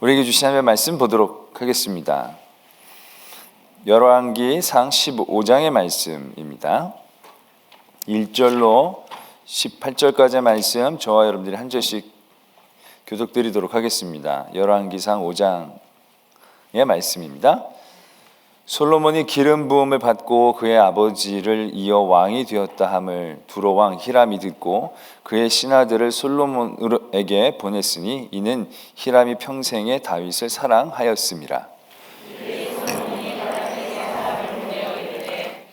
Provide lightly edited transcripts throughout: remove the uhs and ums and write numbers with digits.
우리에게 주신 하나님의 말씀 보도록 하겠습니다. 열왕기상 15장의 말씀입니다. 1절로 18절까지의 말씀 저와 여러분들이 한 절씩 교독드리도록 하겠습니다. 열왕기상 5장의 말씀입니다. 솔로몬이 기름 부음을 받고 그의 아버지를 이어 왕이 되었다 함을 두로 왕 히람이 듣고 그의 신하들을 솔로몬에게 보냈으니 이는 히람이 평생에 다윗을 사랑하였음이라.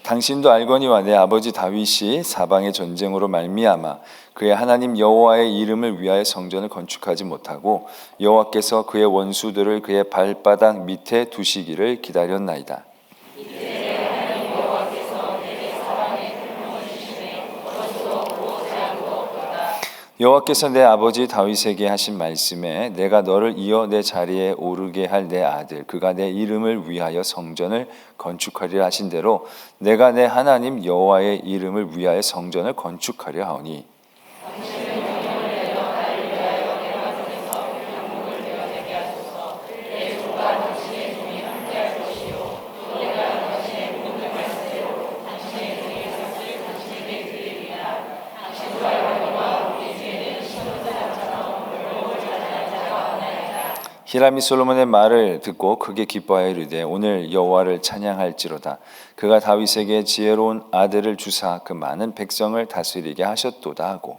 당신도 알거니와 내 아버지 다윗이 사방의 전쟁으로 말미암아 그의 하나님 여호와의 이름을 위하여 성전을 건축하지 못하고 여호와께서 그의 원수들을 그의 발바닥 밑에 두시기를 기다렸나이다. 여호와께서 내 아버지 다윗에게 하신 말씀에 내가 너를 이어 내 자리에 오르게 할 내 아들 그가 내 이름을 위하여 성전을 건축하리라 하신 대로 내가 내 하나님 여호와의 이름을 위하여 성전을 건축하려 하오니 히람이 솔로몬의 말을 듣고 크게 기뻐하여 이르되 오늘 여호와를 찬양할지로다. 그가 다윗에게 지혜로운 아들을 주사 그 많은 백성을 다스리게 하셨도다 하고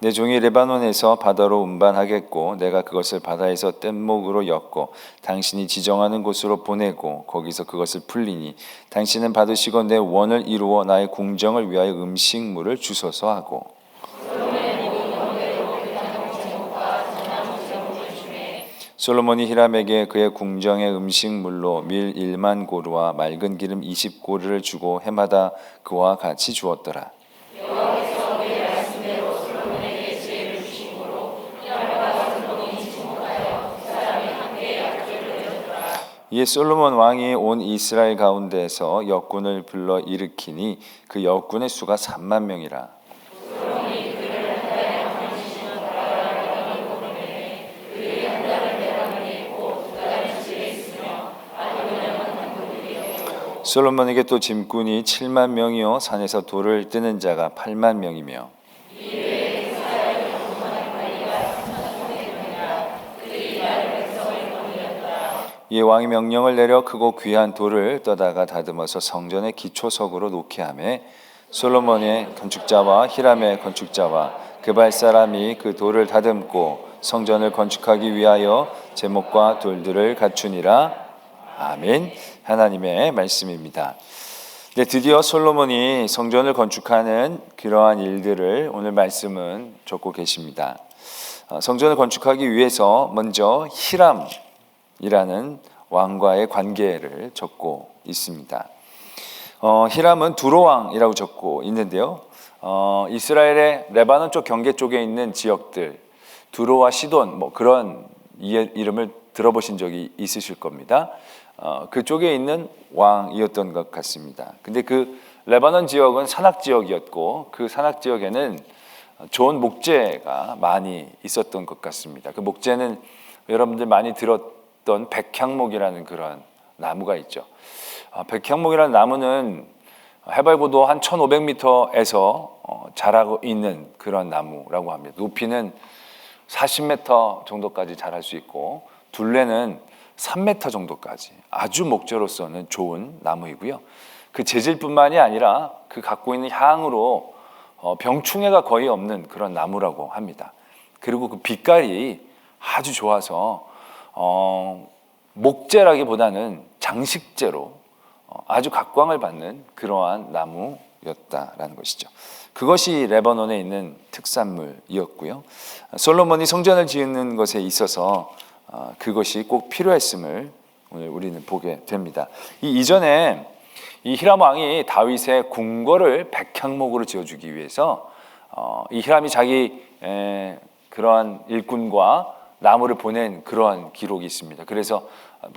내 종이 레바논에서 바다로 운반하겠고 내가 그것을 바다에서 뗏목으로 엮고 당신이 지정하는 곳으로 보내고 거기서 그것을 풀리니 당신은 받으시고 내 원을 이루어 나의 궁정을 위하여 음식물을 주소서 하고 솔로몬이 히람에게 그의 궁정의 음식물로 밀 1만 고루와 맑은 기름 20고루를 주고 해마다 그와 같이 주었더라. 이에 솔로몬 왕이 온 이스라엘 가운데에서 역군을 불러 일으키니 그 역군의 수가 3만 명이라. 솔로몬에게 또 짐꾼이 7만 명이요 산에서 돌을 뜨는 자가 8만 명이며 이 왕이 명령을 내려 크고 귀한 돌을 떠다가 다듬어서 성전의 기초석으로 놓게 하며 솔로몬의 건축자와 히람의 건축자와 그발 사람이 그 돌을 다듬고 성전을 건축하기 위하여 제목과 돌들을 갖추니라. 아멘. 하나님의 말씀입니다. 네, 드디어 솔로몬이 성전을 건축하는 그러한 일들을 오늘 말씀은 적고 계십니다. 성전을 건축하기 위해서 먼저 히람이라는 왕과의 관계를 적고 있습니다. 히람은 두로 왕이라고 적고 있는데요. 이스라엘의 레바논 쪽 경계 쪽에 있는 지역들, 두로와 시돈 뭐 그런 이름을 들어보신 적이 있으실 겁니다. 그쪽에 있는 왕이었던 것 같습니다. 근데 그 레바논 지역은 산악 지역이었고 그 산악 지역에는 좋은 목재가 많이 있었던 것 같습니다. 그 목재는 여러분들 많이 들었던 백향목이라는 그런 나무가 있죠. 백향목이라는 나무는 해발고도 한 1500m에서 자라고 있는 그런 나무라고 합니다. 높이는 40m 정도까지 자랄 수 있고 둘레는 3m 정도까지 아주 목재로서는 좋은 나무이고요. 그 재질뿐만이 아니라 그 갖고 있는 향으로 병충해가 거의 없는 그런 나무라고 합니다. 그리고 그 빛깔이 아주 좋아서 목재라기보다는 장식재로 아주 각광을 받는 그러한 나무였다라는 것이죠. 그것이 레바논에 있는 특산물이었고요. 솔로몬이 성전을 짓는 것에 있어서 그것이 꼭 필요했음을 오늘 우리는 보게 됩니다. 이전에 이 히람 왕이 다윗의 궁궐을 백향목으로 지어주기 위해서 이 히람이 자기 그러한 일꾼과 나무를 보낸 그러한 기록이 있습니다. 그래서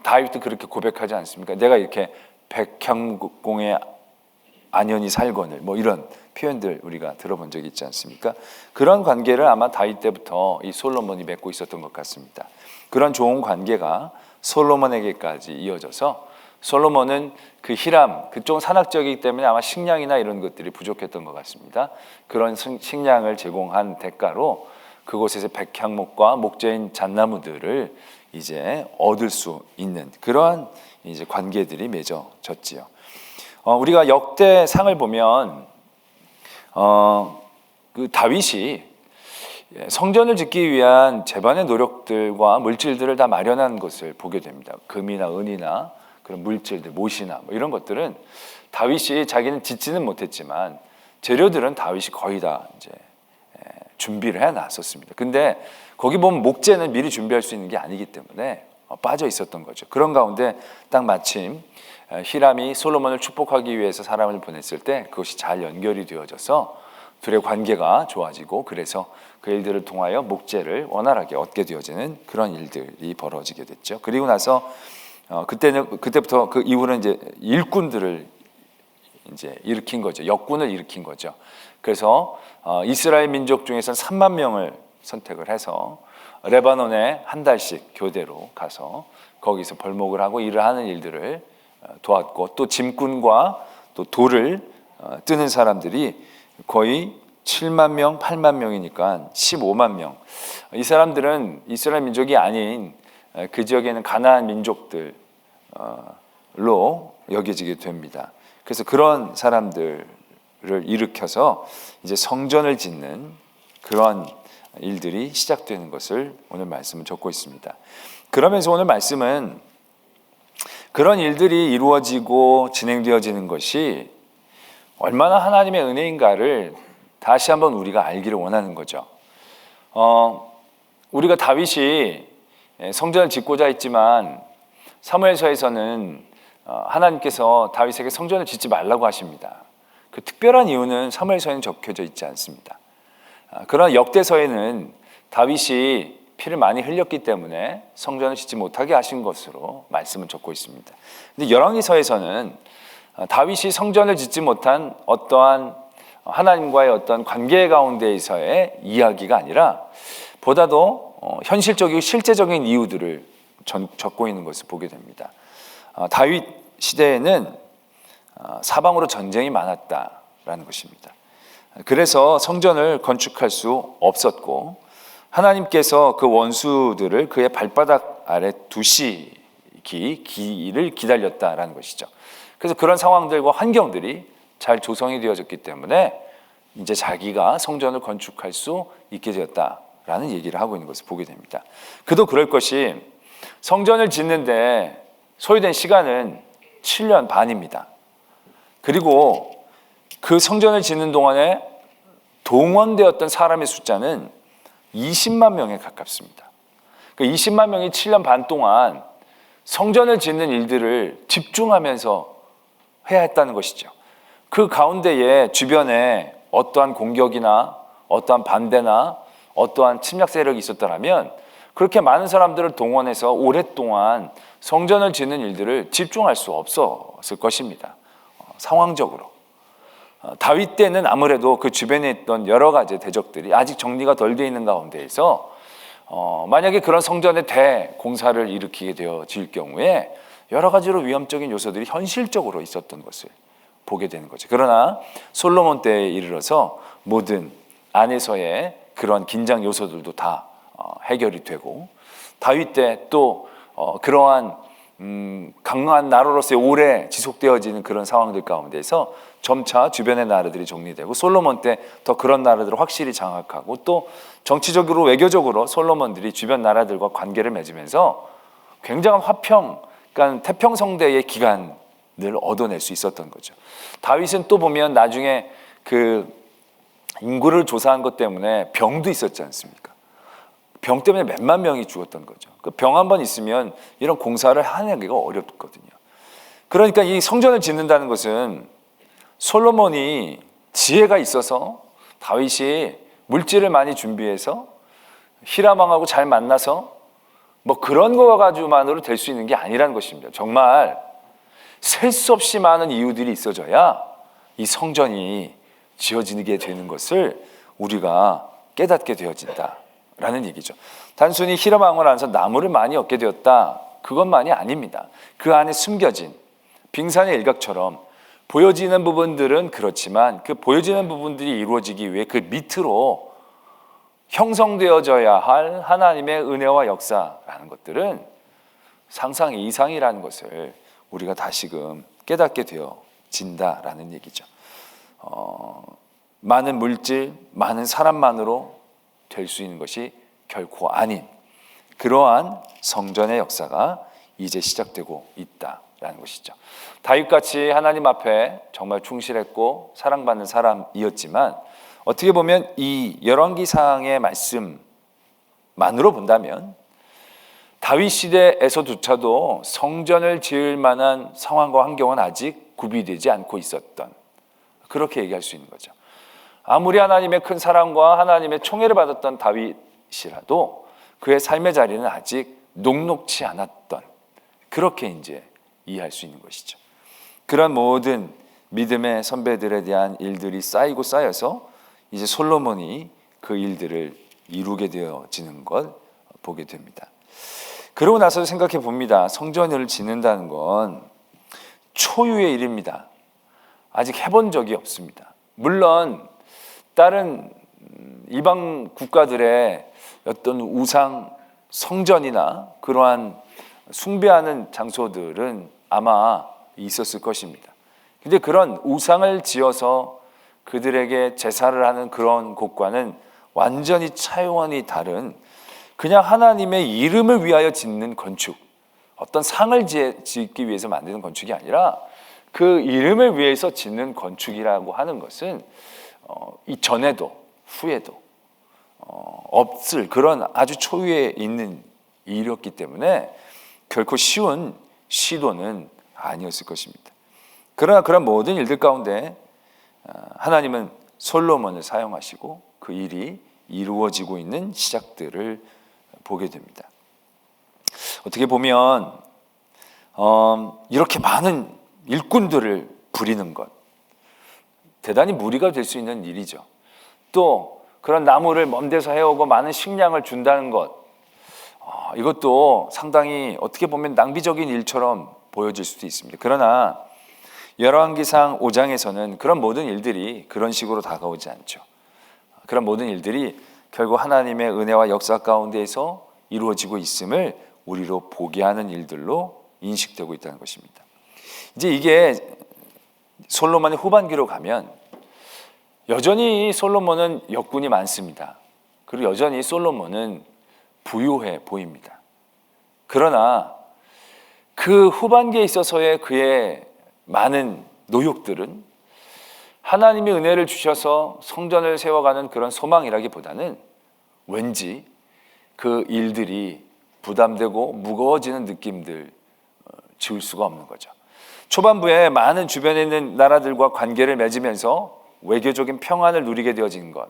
다윗도 그렇게 고백하지 않습니까? 내가 이렇게 백향공의 안연히 살거늘 뭐 이런 표현들 우리가 들어본 적이 있지 않습니까? 그런 관계를 아마 다윗 때부터 이 솔로몬이 맺고 있었던 것 같습니다. 그런 좋은 관계가 솔로몬에게까지 이어져서 솔로몬은 그 히람, 그쪽은 산악지역이기 때문에 아마 식량이나 이런 것들이 부족했던 것 같습니다. 그런 식량을 제공한 대가로 그곳에서 백향목과 목재인 잣나무들을 이제 얻을 수 있는 그러한 이제 관계들이 맺어졌지요. 우리가 역대상을 보면 그 다윗이 성전을 짓기 위한 제반의 노력들과 물질들을 다 마련한 것을 보게 됩니다. 금이나 은이나 그런 물질들, 못이나 뭐 이런 것들은 다윗이 자기는 짓지는 못했지만 재료들은 다윗이 거의 다 이제 준비를 해놨었습니다. 근데 거기 보면 목재는 미리 준비할 수 있는 게 아니기 때문에 빠져 있었던 거죠. 그런 가운데 딱 마침 히람이 솔로몬을 축복하기 위해서 사람을 보냈을 때 그것이 잘 연결이 되어져서 둘의 관계가 좋아지고 그래서 그 일들을 통하여 목재를 원활하게 얻게 되어지는 그런 일들이 벌어지게 됐죠. 그리고 나서 그때부터 그 이후는 이제 일꾼들을 이제 일으킨 거죠. 역군을 일으킨 거죠. 그래서 이스라엘 민족 중에서 3만 명을 선택을 해서 레바논에 한 달씩 교대로 가서 거기서 벌목을 하고 일을 하는 일들을 도왔고 또 짐꾼과 또 돌을 뜨는 사람들이 거의 7만 명, 8만 명이니까 15만 명. 이 사람들은 이스라엘 민족이 아닌 그 지역에는 가나안 민족들로 여겨지게 됩니다. 그래서 그런 사람들을 일으켜서 이제 성전을 짓는 그런 일들이 시작되는 것을 오늘 말씀은 적고 있습니다. 그러면서 오늘 말씀은 그런 일들이 이루어지고 진행되어지는 것이 얼마나 하나님의 은혜인가를 다시 한번 우리가 알기를 원하는 거죠. 우리가 다윗이 성전을 짓고자 했지만 사무엘서에서는 하나님께서 다윗에게 성전을 짓지 말라고 하십니다. 그 특별한 이유는 사무엘서에는 적혀져 있지 않습니다. 그러나 역대서에는 다윗이 피를 많이 흘렸기 때문에 성전을 짓지 못하게 하신 것으로 말씀을 적고 있습니다. 근데 열왕기서에서는 다윗이 성전을 짓지 못한 어떠한 하나님과의 어떤 관계 가운데에서의 이야기가 아니라 보다도 현실적이고 실제적인 이유들을 적고 있는 것을 보게 됩니다. 다윗 시대에는 사방으로 전쟁이 많았다라는 것입니다. 그래서 성전을 건축할 수 없었고 하나님께서 그 원수들을 그의 발바닥 아래 두시기를 기다렸다라는 것이죠. 그래서 그런 상황들과 환경들이 잘 조성이 되어졌기 때문에 이제 자기가 성전을 건축할 수 있게 되었다라는 얘기를 하고 있는 것을 보게 됩니다. 그도 그럴 것이 성전을 짓는데 소요된 시간은 7년 반입니다. 그리고 그 성전을 짓는 동안에 동원되었던 사람의 숫자는 20만 명에 가깝습니다. 그 20만 명이 7년 반 동안 성전을 짓는 일들을 집중하면서 해야 했다는 것이죠. 그 가운데에 주변에 어떠한 공격이나 어떠한 반대나 어떠한 침략 세력이 있었더라면 그렇게 많은 사람들을 동원해서 오랫동안 성전을 짓는 일들을 집중할 수 없었을 것입니다. 상황적으로. 다윗 때는 아무래도 그 주변에 있던 여러 가지 대적들이 아직 정리가 덜 되어 있는 가운데에서 만약에 그런 성전의 대공사를 일으키게 되어질 경우에 여러 가지로 위험적인 요소들이 현실적으로 있었던 것을 보게 되는 거죠. 그러나 솔로몬 때에 이르러서 모든 안에서의 그런 긴장 요소들도 다 해결이 되고 다윗 때 또 그러한 강한 나라로서의 오래 지속되어지는 그런 상황들 가운데서 점차 주변의 나라들이 정리되고 솔로몬 때 더 그런 나라들을 확실히 장악하고 또 정치적으로 외교적으로 솔로몬들이 주변 나라들과 관계를 맺으면서 굉장한 화평, 그러니까 태평성대의 기간을 얻어낼 수 있었던 거죠. 다윗은 또 보면 나중에 그 인구를 조사한 것 때문에 병도 있었지 않습니까? 병 때문에 몇만 명이 죽었던 거죠. 그 병 한 번 있으면 이런 공사를 하기가 어렵거든요. 그러니까 이 성전을 짓는다는 것은 솔로몬이 지혜가 있어서 다윗이 물질을 많이 준비해서 히람 왕하고 잘 만나서 뭐 그런 거 가지고만으로 될 수 있는 게 아니라는 것입니다. 정말 셀 수 없이 많은 이유들이 있어져야 이 성전이 지어지게 되는 것을 우리가 깨닫게 되어진다라는 얘기죠. 단순히 히람왕을 안에서 나무를 많이 얻게 되었다, 그것만이 아닙니다. 그 안에 숨겨진 빙산의 일각처럼 보여지는 부분들은 그렇지만 그 보여지는 부분들이 이루어지기 위해 그 밑으로 형성되어져야 할 하나님의 은혜와 역사라는 것들은 상상 이상이라는 것을 우리가 다시금 깨닫게 되어진다라는 얘기죠. 많은 물질, 많은 사람만으로 될 수 있는 것이 결코 아닌 그러한 성전의 역사가 이제 시작되고 있다라는 것이죠. 다윗같이 하나님 앞에 정말 충실했고 사랑받는 사람이었지만 어떻게 보면 이 열왕기상의 말씀만으로 본다면 다윗 시대에서조차도 성전을 지을 만한 상황과 환경은 아직 구비되지 않고 있었던, 그렇게 얘기할 수 있는 거죠. 아무리 하나님의 큰 사랑과 하나님의 총애를 받았던 다윗이라도 그의 삶의 자리는 아직 녹록치 않았던, 그렇게 이제 이해할 수 있는 것이죠. 그런 모든 믿음의 선배들에 대한 일들이 쌓이고 쌓여서 이제 솔로몬이 그 일들을 이루게 되어지는 걸 보게 됩니다. 그러고 나서 생각해 봅니다. 성전을 짓는다는 건 초유의 일입니다. 아직 해본 적이 없습니다. 물론 다른 이방 국가들의 어떤 우상 성전이나 그러한 숭배하는 장소들은 아마 있었을 것입니다. 근데 그런 우상을 지어서 그들에게 제사를 하는 그런 곳과는 완전히 차원이 다른, 그냥 하나님의 이름을 위하여 짓는 건축, 어떤 상을 짓기 위해서 만드는 건축이 아니라 그 이름을 위해서 짓는 건축이라고 하는 것은 이전에도 후에도 없을 그런 아주 초유에 있는 일이었기 때문에 결코 쉬운 시도는 아니었을 것입니다. 그러나 그런 모든 일들 가운데 하나님은 솔로몬을 사용하시고 그 일이 이루어지고 있는 시작들을 보게 됩니다. 어떻게 보면 이렇게 많은 일꾼들을 부리는 것, 대단히 무리가 될 수 있는 일이죠. 또 그런 나무를 먼 데서 해오고 많은 식량을 준다는 것, 이것도 상당히 어떻게 보면 낭비적인 일처럼 보여질 수도 있습니다. 그러나 열왕기상 5장에서는 그런 모든 일들이 그런 식으로 다가오지 않죠. 그런 모든 일들이 결국 하나님의 은혜와 역사 가운데에서 이루어지고 있음을 우리로 보게 하는 일들로 인식되고 있다는 것입니다. 이제 이게 솔로몬의 후반기로 가면 여전히 솔로몬은 역군이 많습니다. 그리고 여전히 솔로몬은 부유해 보입니다. 그러나 그 후반기에 있어서의 그의 많은 노력들은 하나님이 은혜를 주셔서 성전을 세워가는 그런 소망이라기보다는 왠지 그 일들이 부담되고 무거워지는 느낌들 지울 수가 없는 거죠. 초반부에 많은 주변에 있는 나라들과 관계를 맺으면서 외교적인 평안을 누리게 되어진 것,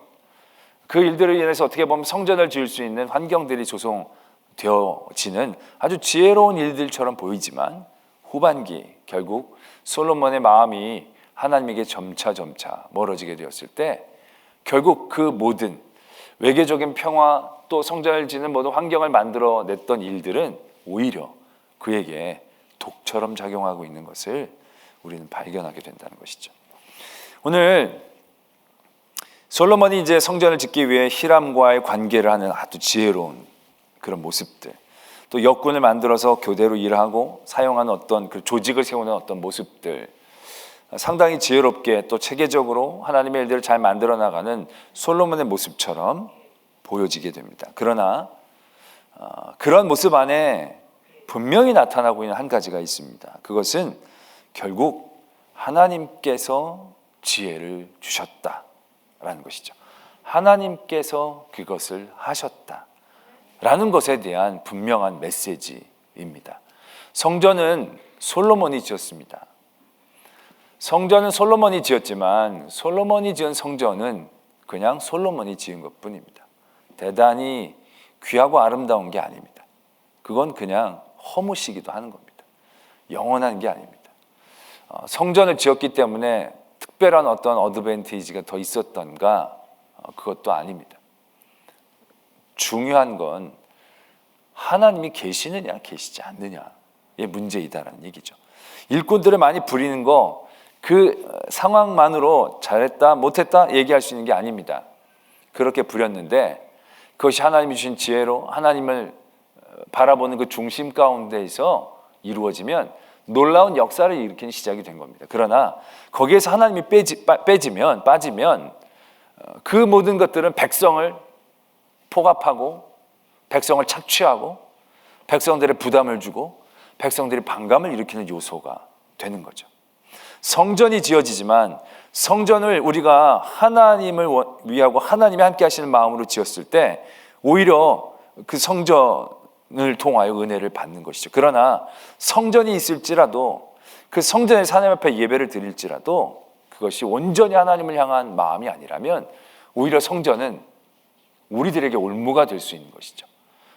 그 일들을 인해서 어떻게 보면 성전을 지을 수 있는 환경들이 조성되어지는 아주 지혜로운 일들처럼 보이지만 후반기 결국 솔로몬의 마음이 하나님에게 점차 멀어지게 되었을 때 결국 그 모든 외교적인 평화 또 성전을 짓는 모든 환경을 만들어냈던 일들은 오히려 그에게 독처럼 작용하고 있는 것을 우리는 발견하게 된다는 것이죠. 오늘 솔로몬이 이제 성전을 짓기 위해 히람과의 관계를 하는 아주 지혜로운 그런 모습들, 또 역군을 만들어서 교대로 일하고 사용하는 어떤 그 조직을 세우는 어떤 모습들, 상당히 지혜롭게 또 체계적으로 하나님의 일들을 잘 만들어 나가는 솔로몬의 모습처럼 보여지게 됩니다. 그러나 그런 모습 안에 분명히 나타나고 있는 한 가지가 있습니다. 그것은 결국 하나님께서 지혜를 주셨다라는 것이죠. 하나님께서 그것을 하셨다라는 것에 대한 분명한 메시지입니다. 성전은 솔로몬이 지었습니다. 성전은 솔로몬이 지었지만 솔로몬이 지은 성전은 그냥 솔로몬이 지은 것뿐입니다. 대단히 귀하고 아름다운 게 아닙니다. 그건 그냥 허무시기도 하는 겁니다. 영원한 게 아닙니다. 성전을 지었기 때문에 특별한 어떤 어드밴티지가 더 있었던가? 그것도 아닙니다. 중요한 건 하나님이 계시느냐 계시지 않느냐의 문제이다라는 얘기죠. 일꾼들을 많이 부리는 거 그 상황만으로 잘했다 못했다 얘기할 수 있는 게 아닙니다. 그렇게 부렸는데 그것이 하나님이 주신 지혜로 하나님을 바라보는 그 중심 가운데에서 이루어지면 놀라운 역사를 일으키는 시작이 된 겁니다. 그러나 거기에서 하나님이 빠지면 그 모든 것들은 백성을 포갑하고 백성을 착취하고 백성들의 부담을 주고 백성들의 반감을 일으키는 요소가 되는 거죠. 성전이 지어지지만 성전을 우리가 하나님을 위하고 하나님이 함께 하시는 마음으로 지었을 때 오히려 그 성전을 통하여 은혜를 받는 것이죠. 그러나 성전이 있을지라도 그 성전에서 하나님 앞에 예배를 드릴지라도 그것이 온전히 하나님을 향한 마음이 아니라면 오히려 성전은 우리들에게 올무가 될 수 있는 것이죠.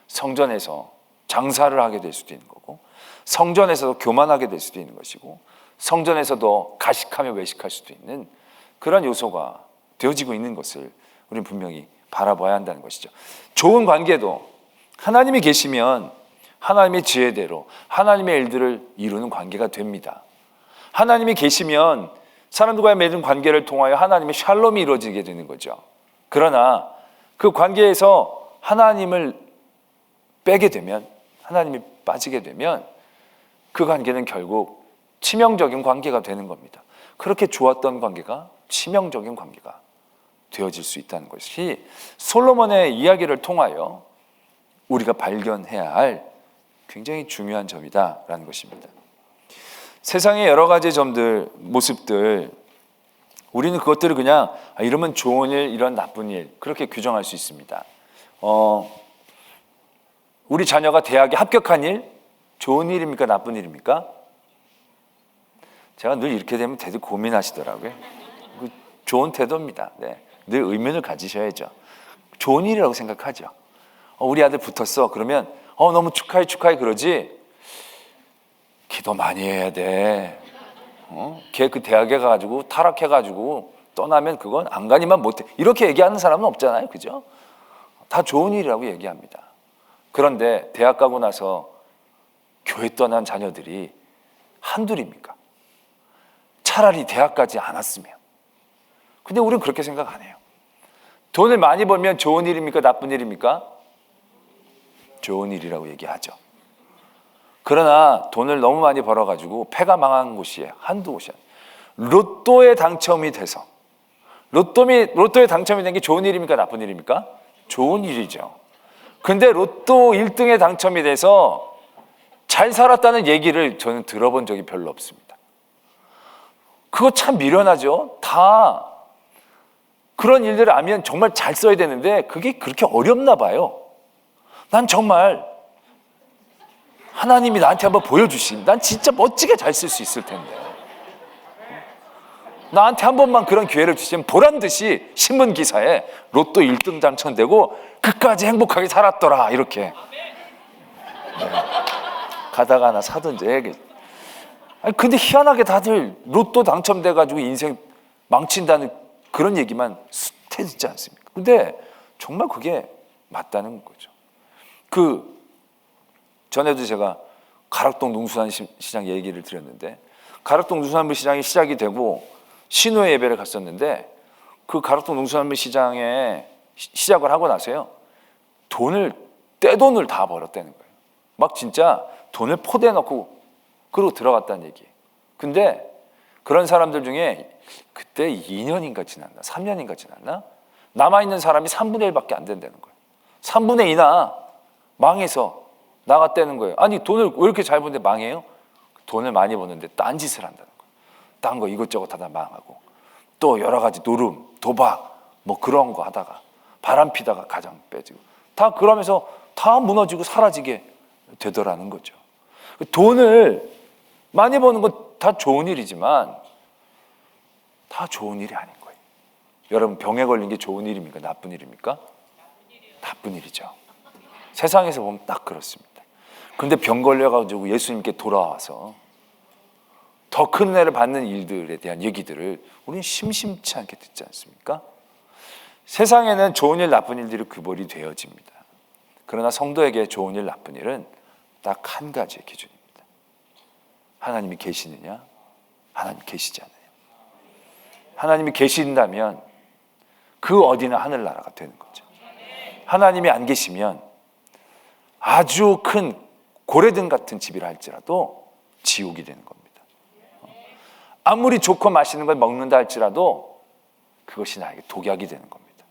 성전에서 장사를 하게 될 수도 있는 거고 성전에서도 교만하게 될 수도 있는 것이고 성전에서도 가식하며 외식할 수도 있는 그런 요소가 되어지고 있는 것을 우리는 분명히 바라봐야 한다는 것이죠. 좋은 관계도 하나님이 계시면 하나님의 지혜대로 하나님의 일들을 이루는 관계가 됩니다. 하나님이 계시면 사람들과의 맺은 관계를 통하여 하나님의 샬롬이 이루어지게 되는 거죠. 그러나 그 관계에서 하나님을 빼게 되면, 하나님이 빠지게 되면 그 관계는 결국 치명적인 관계가 되는 겁니다. 그렇게 좋았던 관계가 치명적인 관계가 되어질 수 있다는 것이 솔로몬의 이야기를 통하여 우리가 발견해야 할 굉장히 중요한 점이다라는 것입니다. 세상의 여러 가지 점들, 모습들, 우리는 그것들을 그냥 이러면 좋은 일, 이런 나쁜 일 그렇게 규정할 수 있습니다. 우리 자녀가 대학에 합격한 일, 좋은 일입니까? 나쁜 일입니까? 제가 늘 이렇게 되면 되게 고민하시더라고요. 좋은 태도입니다. 네. 늘 의문을 가지셔야죠. 좋은 일이라고 생각하죠. 우리 아들 붙었어. 그러면 너무 축하해 그러지. 기도 많이 해야 돼. 걔 그 대학에 가가지고 타락해가지고 떠나면 그건 안가니만 못해. 이렇게 얘기하는 사람은 없잖아요. 그죠? 다 좋은 일이라고 얘기합니다. 그런데 대학 가고 나서 교회 떠난 자녀들이 한둘입니까? 차라리 대학까지 안 왔으면. 근데 우리는 그렇게 생각 안 해요. 돈을 많이 벌면 좋은 일입니까? 나쁜 일입니까? 좋은 일이라고 얘기하죠. 그러나 돈을 너무 많이 벌어가지고 패가 망한 곳이 한두 곳이 아니에요. 로또에 당첨이 돼서 로또에 당첨이 된 게 좋은 일입니까? 나쁜 일입니까? 좋은 일이죠. 근데 로또 1등에 당첨이 돼서 잘 살았다는 얘기를 저는 들어본 적이 별로 없습니다. 그거 참 미련하죠. 다 그런 일들을 알면 정말 잘 써야 되는데 그게 그렇게 어렵나 봐요. 난 정말 하나님이 나한테 한번 보여주시면 난 진짜 멋지게 잘 쓸 수 있을 텐데 나한테 한 번만 그런 기회를 주시면 보란듯이 신문 기사에 로또 1등 당첨되고 그까지 행복하게 살았더라 이렇게 가다가 하나 사든지 해야겠. 근데 희한하게 다들 로또 당첨돼가지고 인생 망친다는 그런 얘기만 숱해지지 않습니까? 근데 정말 그게 맞다는 거죠. 전에도 제가 가락동 농수산 시장 얘기를 드렸는데 가락동 농수산물 시장이 시작이 되고 신우회 예배를 갔었는데 그 가락동 농수산물 시장에 시작을 하고 나서요 떼돈을 다 벌었다는 거예요. 막 진짜 돈을 포대에 넣고 그러고 들어갔다는 얘기예요. 근데 그런 사람들 중에 그때 2년인가 지났나 3년인가 지났나 남아있는 사람이 3분의 1밖에 안 된다는 거예요. 3분의 2나 망해서 나갔다는 거예요. 아니 돈을 왜 이렇게 잘 버는데 망해요? 돈을 많이 버는데 딴 짓을 한다는 거예요. 딴 거 이것저것 다 망하고 또 여러 가지 노름, 도박 뭐 그런 거 하다가 바람 피다가 가정 빼지고 다 그러면서 다 무너지고 사라지게 되더라는 거죠. 돈을 많이 버는 건 다 좋은 일이지만 다 좋은 일이 아닌 거예요. 여러분 병에 걸린 게 좋은 일입니까? 나쁜 일입니까? 나쁜 일이죠. 세상에서 보면 딱 그렇습니다. 근데 병 걸려가지고 예수님께 돌아와서 더 큰 은혜를 받는 일들에 대한 얘기들을 우리는 심심치 않게 듣지 않습니까? 세상에는 좋은 일, 나쁜 일들이 구별이 되어집니다. 그러나 성도에게 좋은 일, 나쁜 일은 딱 한 가지의 기준입니다. 하나님이 계시느냐, 하나님 계시지 않느냐. 하나님이 계신다면 그 어디나 하늘나라가 되는 거죠. 하나님이 안 계시면 아주 큰 고래등 같은 집이라 할지라도 지옥이 되는 겁니다. 아무리 좋고 맛있는 걸 먹는다 할지라도 그것이 나에게 독약이 되는 겁니다.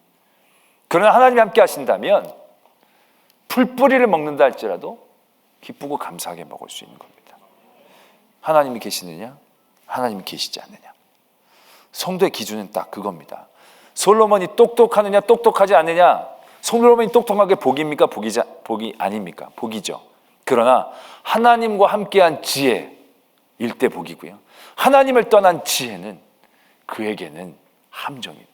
그러나 하나님이 함께 하신다면 풀뿌리를 먹는다 할지라도 기쁘고 감사하게 먹을 수 있는 겁니다. 하나님이 계시느냐, 하나님이 계시지 않느냐. 성도의 기준은 딱 그겁니다. 솔로몬이 똑똑하느냐, 똑똑하지 않느냐. 솔로몬이 똑똑하게 복입니까? 복이 아닙니까? 복이죠. 그러나 하나님과 함께한 지혜일 때 복이고요, 하나님을 떠난 지혜는 그에게는 함정이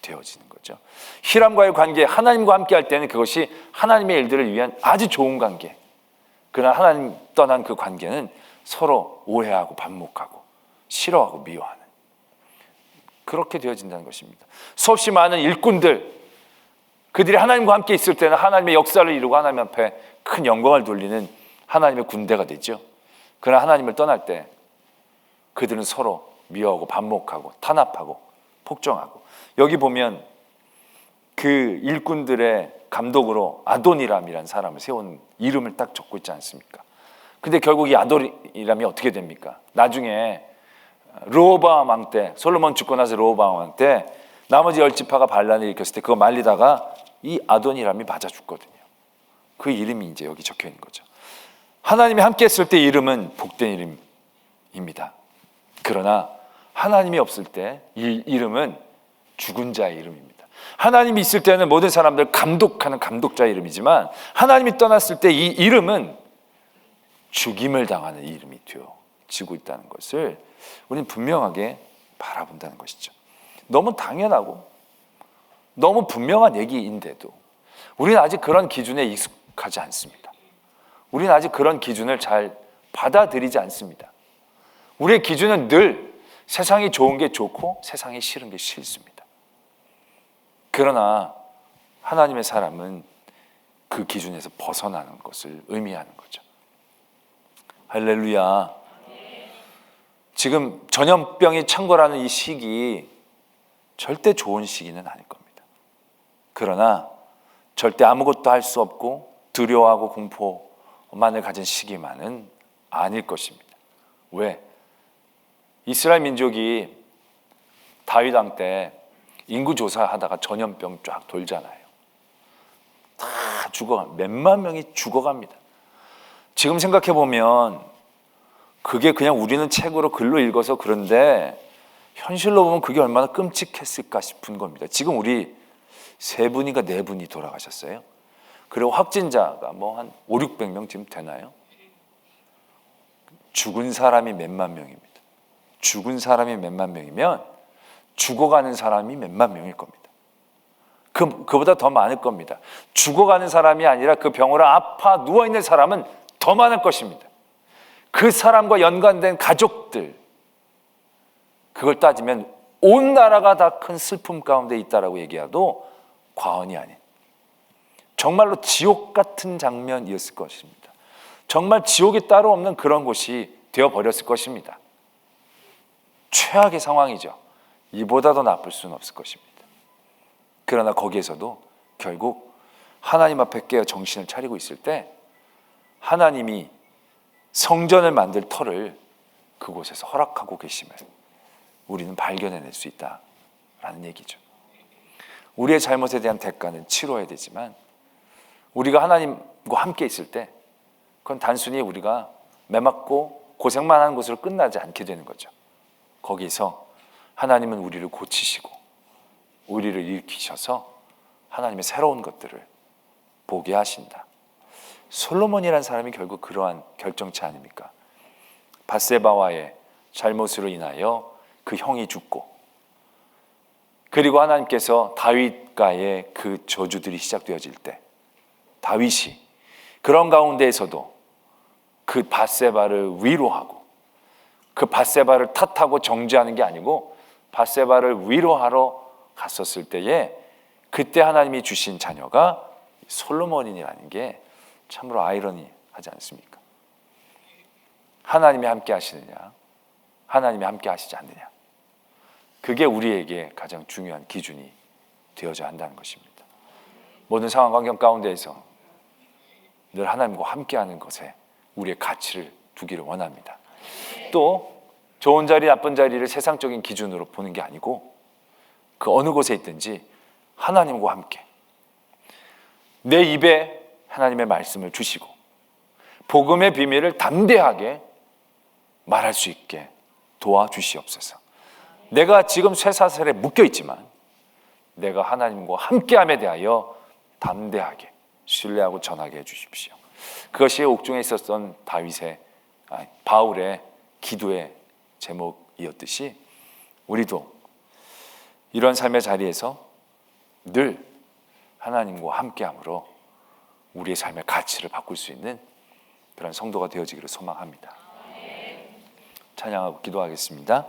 되어지는 거죠. 히람과의 관계, 하나님과 함께할 때는 그것이 하나님의 일들을 위한 아주 좋은 관계. 그러나 하나님 떠난 그 관계는 서로 오해하고 반목하고 싫어하고 미워하는, 그렇게 되어진다는 것입니다. 수없이 많은 일꾼들, 그들이 하나님과 함께 있을 때는 하나님의 역사를 이루고 하나님 앞에 큰 영광을 돌리는 하나님의 군대가 되죠. 그러나 하나님을 떠날 때 그들은 서로 미워하고 반목하고 탄압하고 폭정하고, 여기 보면 그 일꾼들의 감독으로 아도니람이라는 사람을 세운 이름을 딱 적고 있지 않습니까? 근데 결국 이 아도니람이 어떻게 됩니까? 나중에 르호보암 왕 때, 솔로몬 죽고 나서 르호보암 왕 때 나머지 10지파가 반란을 일으켰을 때 그거 말리다가 이 아도니람이 맞아 죽거든요. 그 이름이 이제 여기 적혀 있는 거죠. 하나님이 함께 했을 때 이름은 복된 이름입니다. 그러나 하나님이 없을 때 이 이름은 죽은 자의 이름입니다. 하나님이 있을 때는 모든 사람들 감독하는 감독자의 이름이지만 하나님이 떠났을 때 이 이름은 죽임을 당하는 이름이 되어지고 있다는 것을 우리는 분명하게 바라본다는 것이죠. 너무 당연하고 너무 분명한 얘기인데도 우리는 아직 그런 기준에 익숙하지 않습니다. 우리는 아직 그런 기준을 잘 받아들이지 않습니다. 우리의 기준은 늘 세상이 좋은 게 좋고 세상이 싫은 게 싫습니다. 그러나 하나님의 사람은 그 기준에서 벗어나는 것을 의미하는 거죠. 할렐루야. 지금 전염병이 창궐하는 이 시기 절대 좋은 시기는 아닐 겁니다. 그러나 절대 아무것도 할 수 없고 두려워하고 공포만을 가진 시기만은 아닐 것입니다. 왜? 이스라엘 민족이 다윗 왕 때 인구 조사하다가 전염병 쫙 돌잖아요. 다 몇만 명이 죽어갑니다. 지금 생각해보면 그게 그냥 우리는 책으로 글로 읽어서 그런데 현실로 보면 그게 얼마나 끔찍했을까 싶은 겁니다. 지금 우리 3분인가 4분이 돌아가셨어요. 그리고 확진자가 뭐 한 500~600명 지금 되나요? 죽은 사람이 몇만 명입니다. 죽은 사람이 몇만 명이면 죽어가는 사람이 몇만 명일 겁니다. 그보다 더 많을 겁니다. 죽어가는 사람이 아니라 그 병으로 아파 누워있는 사람은 더 많을 것입니다. 그 사람과 연관된 가족들, 그걸 따지면 온 나라가 다 큰 슬픔 가운데 있다라고 얘기해도 과언이 아닌, 정말로 지옥 같은 장면이었을 것입니다. 정말 지옥이 따로 없는 그런 곳이 되어버렸을 것입니다. 최악의 상황이죠. 이보다 더 나쁠 수는 없을 것입니다. 그러나 거기에서도 결국 하나님 앞에 깨어 정신을 차리고 있을 때 하나님이 성전을 만들 터를 그곳에서 허락하고 계심을 우리는 발견해낼 수 있다라는 얘기죠. 우리의 잘못에 대한 대가는 치러야 되지만 우리가 하나님과 함께 있을 때 그건 단순히 우리가 매맞고 고생만 하는 것으로 끝나지 않게 되는 거죠. 거기서 하나님은 우리를 고치시고 우리를 일으키셔서 하나님의 새로운 것들을 보게 하신다. 솔로몬이라는 사람이 결국 그러한 결정체 아닙니까? 밧세바와의 잘못으로 인하여 그 형이 죽고, 그리고 하나님께서 다윗과의 그 저주들이 시작되어질 때 다윗이 그런 가운데에서도 그 밧세바를 위로하고 그 밧세바를 탓하고 정죄하는 게 아니고 밧세바를 위로하러 갔었을 때에 그때 하나님이 주신 자녀가 솔로몬이라는 게 참으로 아이러니하지 않습니까? 하나님이 함께 하시느냐, 하나님이 함께 하시지 않느냐, 그게 우리에게 가장 중요한 기준이 되어져야 한다는 것입니다. 모든 상황 환경 가운데에서 늘 하나님과 함께하는 것에 우리의 가치를 두기를 원합니다. 또 좋은 자리 나쁜 자리를 세상적인 기준으로 보는 게 아니고 그 어느 곳에 있든지 하나님과 함께 내 입에 하나님의 말씀을 주시고 복음의 비밀을 담대하게 말할 수 있게 도와주시옵소서. 내가 지금 쇠사슬에 묶여 있지만 내가 하나님과 함께함에 대하여 담대하게 신뢰하고 전하게 해주십시오. 그것이 옥중에 있었던 바울의 기도의 제목이었듯이 우리도 이런 삶의 자리에서 늘 하나님과 함께함으로 우리의 삶의 가치를 바꿀 수 있는 그런 성도가 되어지기를 소망합니다. 찬양하고 기도하겠습니다.